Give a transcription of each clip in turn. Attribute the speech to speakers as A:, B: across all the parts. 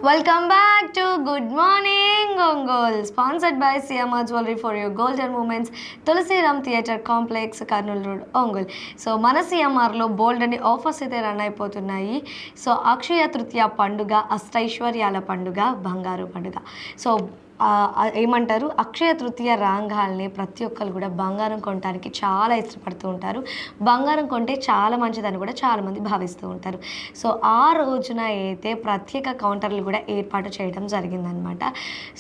A: Welcome back to Good Morning Ongol, sponsored by CMR Jewelry for your golden moments, Tulsiram Theatre Complex, Karnool Road, Ongol. So మన సిఎంఆర్లో బోల్డ్ అని offers అయితే run అయిపోతున్నాయి. So Akshaya Tritiya పండుగ, అష్టైశ్వర్యాల పండుగ, బంగారు పండుగ. సో ఏమంటారు, అక్షయ తృతీయ రాగాల్ని ప్రతి ఒక్కరు కూడా బంగారం కొనడానికి చాలా ఇష్టపడుతూ ఉంటారు. బంగారం కొంటే చాలా మంచిదని కూడా చాలామంది భావిస్తూ ఉంటారు. సో ఆ రోజున అయితే ప్రత్యేక కౌంటర్లు కూడా ఏర్పాటు చేయడం జరిగిందనమాట.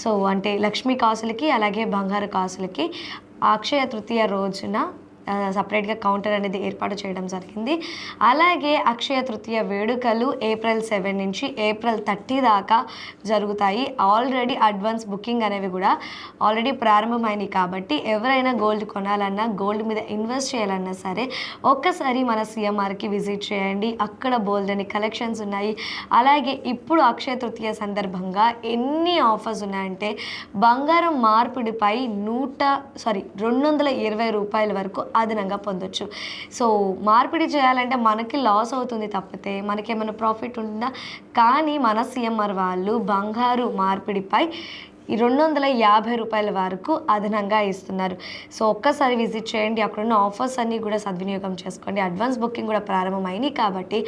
A: సో అంటే లక్ష్మీ కాసులకి అలాగే బంగారు కాసులకి అక్షయ తృతీయ రోజున సపరేట్గా కౌంటర్ అనేది ఏర్పాటు చేయడం జరిగింది. అలాగే అక్షయ తృతీయ వేడుకలు ఏప్రిల్ 7 నుంచి ఏప్రిల్ 30 దాకా జరుగుతాయి. ఆల్రెడీ అడ్వాన్స్ బుకింగ్ అనేవి కూడా ఆల్రెడీ ప్రారంభమైనవి కాబట్టి ఎవరైనా గోల్డ్ కొనాలన్నా, గోల్డ్ మీద ఇన్వెస్ట్ చేయాలన్నా సరే ఒక్కసారి మన సిఎంఆర్కి విజిట్ చేయండి. అక్కడ బోల్డ్ అని కలెక్షన్స్ ఉన్నాయి. అలాగే ఇప్పుడు అక్షయ తృతీయ సందర్భంగా ఎన్ని ఆఫర్స్ ఉన్నాయంటే బంగారం మార్పిడిపై 220 రూపాయల వరకు అదనంగా పొందొచ్చు. సో మార్పిడి చేయాలంటే మనకి లాస్ అవుతుంది తప్పితే మనకేమైనా ప్రాఫిట్ ఉంటుందా? కానీ మన సిఎంఆర్ వాళ్ళు బంగారు మార్పిడిపై 250 రూపాయల వరకు అదనంగా ఇస్తున్నారు. సో ఒక్కసారి విజిట్ చేయండి. అక్కడున్న ఆఫర్స్ అన్నీ కూడా సద్వినియోగం చేసుకోండి. అడ్వాన్స్ బుకింగ్ కూడా ప్రారంభమైంది కాబట్టి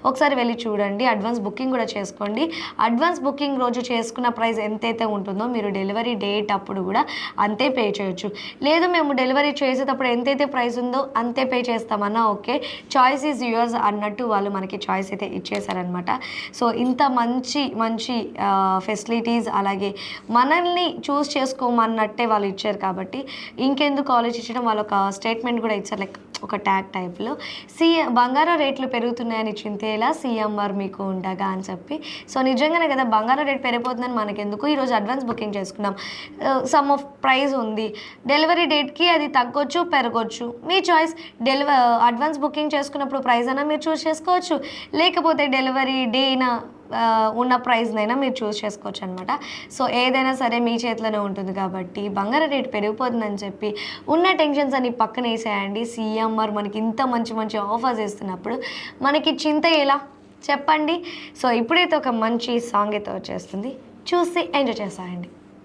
A: ఒకసారి వెళ్ళి చూడండి. అడ్వాన్స్ బుకింగ్ కూడా చేసుకోండి. అడ్వాన్స్ బుకింగ్ రోజు చేసుకున్న ప్రైస్ ఎంతైతే ఉంటుందో మీరు డెలివరీ డేట్ అప్పుడు కూడా అంతే పే చేయొచ్చు. లేదు మేము డెలివరీ చేసేటప్పుడు ఎంతైతే ప్రైస్ ఉందో అంతే పే చేస్తామన్నా ఓకే, చాయిస్ ఈజ్ యువర్స్ అన్నట్టు వాళ్ళు మనకి చాయిస్ అయితే ఇచ్చేసారనమాట. సో ఇంత మంచి మంచి ఫెసిలిటీస్ అలాగే మనల్ని చూస్ చేసుకోమన్నట్టే వాళ్ళు ఇచ్చారు కాబట్టి ఇంకెందుకు కాలేజ్ ఇచ్చడం, వాళ్ళు ఒక స్టేట్మెంట్ కూడా ఇచ్చారు, లైక్ ఒక ట్యాగ్ టైప్లో బంగారం రేట్లు పెరుగుతున్నాయని చింతేలా సిఎంఆర్ మీకు ఉండగా అని చెప్పి. సో నిజంగానే కదా, బంగారం రేట్ పెరిగిపోతుందని మనకెందుకు, ఈరోజు అడ్వాన్స్ బుకింగ్ చేసుకున్నాం, సమ్ ఆఫ్ ప్రైస్ ఉంది, డెలివరీ డేట్కి అది తగ్గొచ్చు పెరగొచ్చు, మీ చాయిస్. అడ్వాన్స్ బుకింగ్ చేసుకున్నప్పుడు ప్రైస్ అయినా మీరు చూస్ చేసుకోవచ్చు, లేకపోతే డెలివరీ డేనా ఉన్న ప్రైస్నైనా మీరు చూస్ చేసుకోవచ్చు అనమాట. సో ఏదైనా సరే మీ చేతిలోనే ఉంటుంది కాబట్టి బంగారం రేటు పెరిగిపోతుందని చెప్పి ఉన్న టెన్షన్స్ అన్ని పక్కన వేసేయండి. సిఎంఆర్ మనకి ఇంత మంచి మంచి ఆఫర్స్ ఇస్తున్నప్పుడు మనకి చింత ఎలా చెప్పండి. సో ఇప్పుడైతే ఒక మంచి సాంగ్ అయితే వచ్చేస్తుంది, చూసి ఎంజాయ్ చేసేయండి.